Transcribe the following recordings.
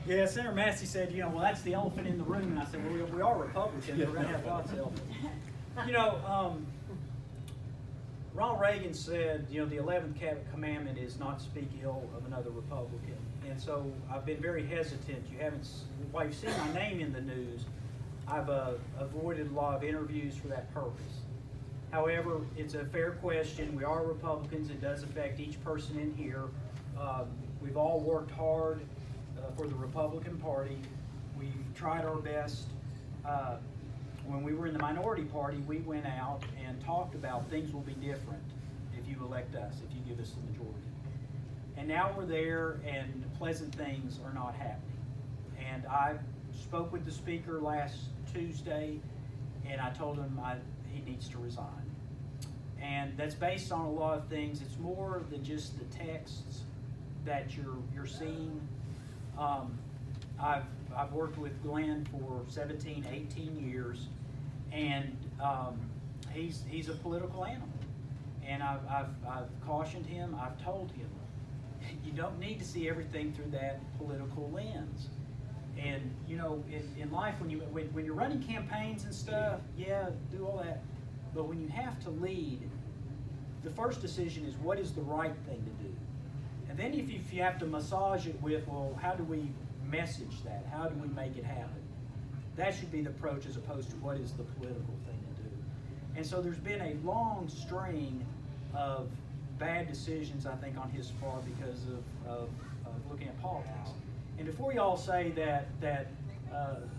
Yeah, Senator Massey said, well, that's the elephant in the room. And I said, well, we are Republicans. We're going to have lots of elephants. Ronald Reagan said, the 11th commandment is not to speak ill of another Republican. And so I've been very hesitant. While you've seen my name in the news, I've avoided a lot of interviews for that purpose. However, it's a fair question. We are Republicans. It does affect each person in here. We've all worked hard for the Republican Party. We've tried our best. When we were in the minority party, we went out and talked about things will be different if you elect us, if you give us the majority. And now we're there, and pleasant things are not happening. And I spoke with the speaker last Tuesday, and I told him he needs to resign. And that's based on a lot of things. It's more than just the texts that you're seeing. I've worked with Glen for 17, 18 years, and he's a political animal. And I've cautioned him. I've told him, you don't need to see everything through that political lens. And in life, when you're running campaigns and stuff, yeah, do all that. But when you have to lead, the first decision is what is the right thing to do. And then if you have to massage it with, well, how do we message that? How do we make it happen? That should be the approach as opposed to what is the political thing to do. And so there's been a long string of bad decisions, I think, on his part because of looking at politics. And before y'all say that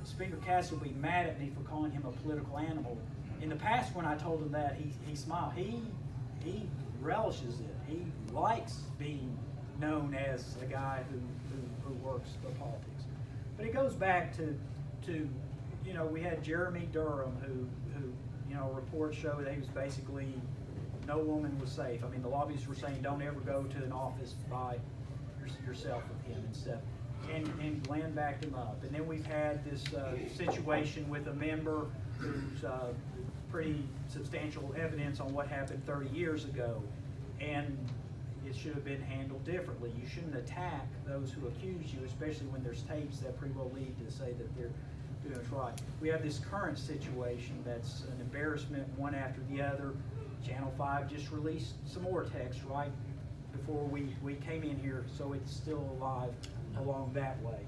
Speaker Casada will be mad at me for calling him a political animal, in the past when I told him that, he smiled. He relishes it. He likes being known as a guy who works for politics. But it goes back to we had Jeremy Durham who reports show that he was basically, no woman was safe. I mean, the lobbyists were saying don't ever go to an office by yourself with him and stuff. And Glen backed him up. And then we've had this situation with a member who's pretty substantial evidence on what happened 30 years ago. And it should have been handled differently. You shouldn't attack those who accuse you, especially when there's tapes that pretty well lead to say that they're doing it right. We have this current situation that's an embarrassment one after the other. Channel 5 just released some more text right before we came in here, so it's still alive along that way.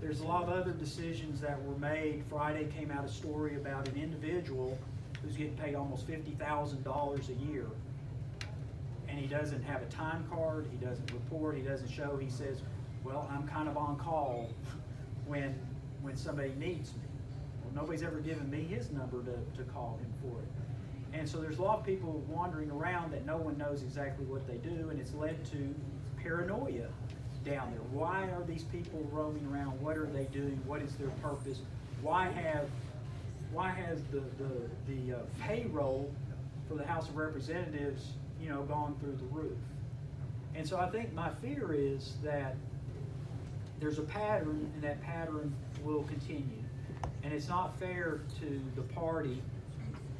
There's a lot of other decisions that were made. Friday came out a story about an individual who's getting paid almost $50,000 a year. And he doesn't have a time card, he doesn't report, he doesn't show. He says, well, I'm kind of on call when somebody needs me. Well, nobody's ever given me his number to call him for it. And so there's a lot of people wandering around that no one knows exactly what they do, and it's led to paranoia down there. Why are these people roaming around? What are they doing? What is their purpose? Why has the payroll for the House of Representatives gone through the roof? And so I think my fear is that there's a pattern, and that pattern will continue. And it's not fair to the party.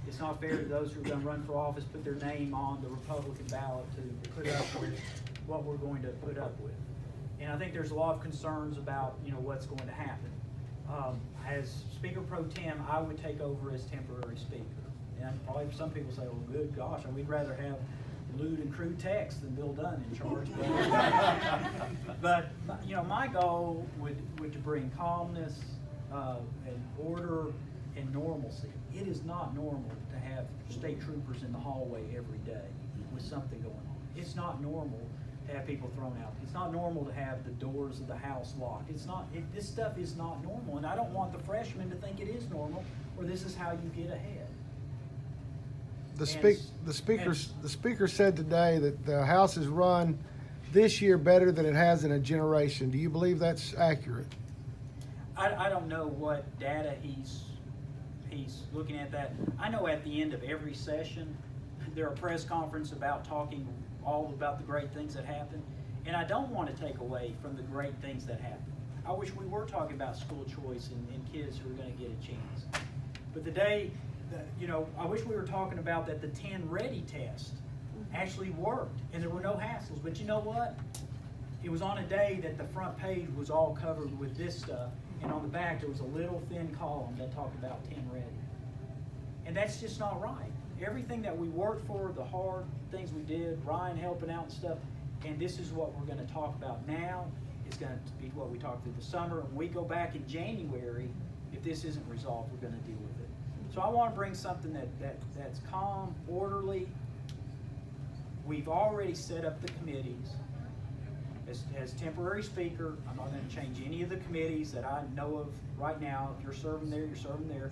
It's not fair to those who are going to run for office, put their name on the Republican ballot to put up with what we're going to put up with. And I think there's a lot of concerns about what's going to happen. As Speaker Pro Tem, I would take over as temporary Speaker. And probably some people say, well, good gosh, we'd rather have lewd and crude text than Bill Dunn in charge. But my goal would to bring calmness and order and normalcy. It is not normal to have state troopers in the hallway every day with something going on. It's not normal to have people thrown out. It's not normal to have the doors of the house locked. This stuff is not normal, and I don't want the freshmen to think it is normal or this is how you get ahead. The speaker said today that the House has run this year better than it has in a generation. Do you believe that's accurate? I don't know what data he's looking at that. I know at the end of every session there are press conferences about talking all about the great things that happen, and I don't want to take away from the great things that happen. I wish we were talking about school choice and kids who are going to get a chance. But the day, I wish we were talking about that the 10 ready test actually worked and there were no hassles. But you know what? it was on a day that the front page was all covered with this stuff, and on the back there was a little thin column that talked about 10 ready. And that's just not right. Everything that we worked for, the hard things we did, Ryan helping out and stuff, and this is what we're going to talk about now. It's going to be what we talk through the summer. When we go back in January, if this isn't resolved, we're going to deal with it. So I want to bring something that's calm, orderly. We've already set up the committees. As temporary speaker, I'm not going to change any of the committees that I know of right now. If you're serving there, you're serving there.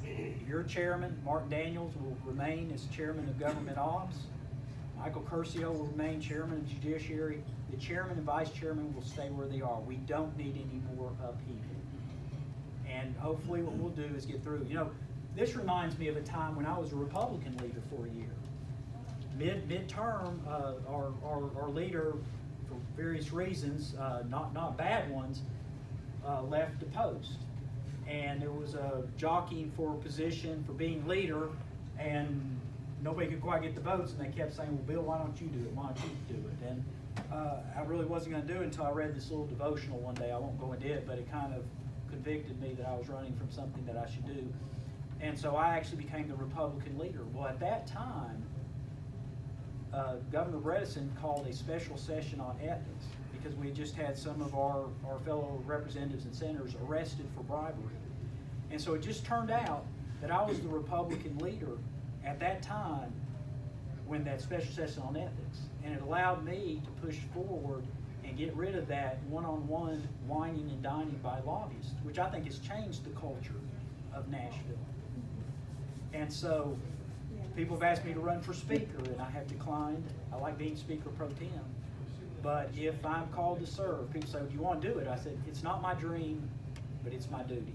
Your chairman, Martin Daniels, will remain as chairman of government ops. Michael Curcio will remain chairman of judiciary. The chairman and vice chairman will stay where they are. We don't need any more upheaval. And hopefully what we'll do is get through. You know, this reminds me of a time when I was a Republican leader for a year. Midterm, our leader, for various reasons, not bad ones, left the post. And there was a jockeying for a position for being leader, and nobody could quite get the votes, and they kept saying, well, Bill, why don't you do it? Why don't you do it? And I really wasn't going to do it until I read this little devotional one day. I won't go into it, but it kind of convicted me that I was running from something that I should do. And so I actually became the Republican leader. Well, at that time, Governor Bredesen called a special session on ethics because we just had some of our fellow representatives and senators arrested for bribery. And so it just turned out that I was the Republican leader at that time when that special session on ethics. And it allowed me to push forward and get rid of that one-on-one whining and dining by lobbyists, which I think has changed the culture of Nashville. And so people have asked me to run for speaker, and I have declined. I like being speaker pro tem. But if I'm called to serve, people say, do you want to do it? I said, it's not my dream, but it's my duty.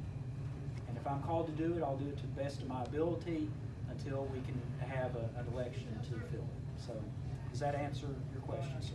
And if I'm called to do it, I'll do it to the best of my ability until we can have an election to fill it. So does that answer your question, sir?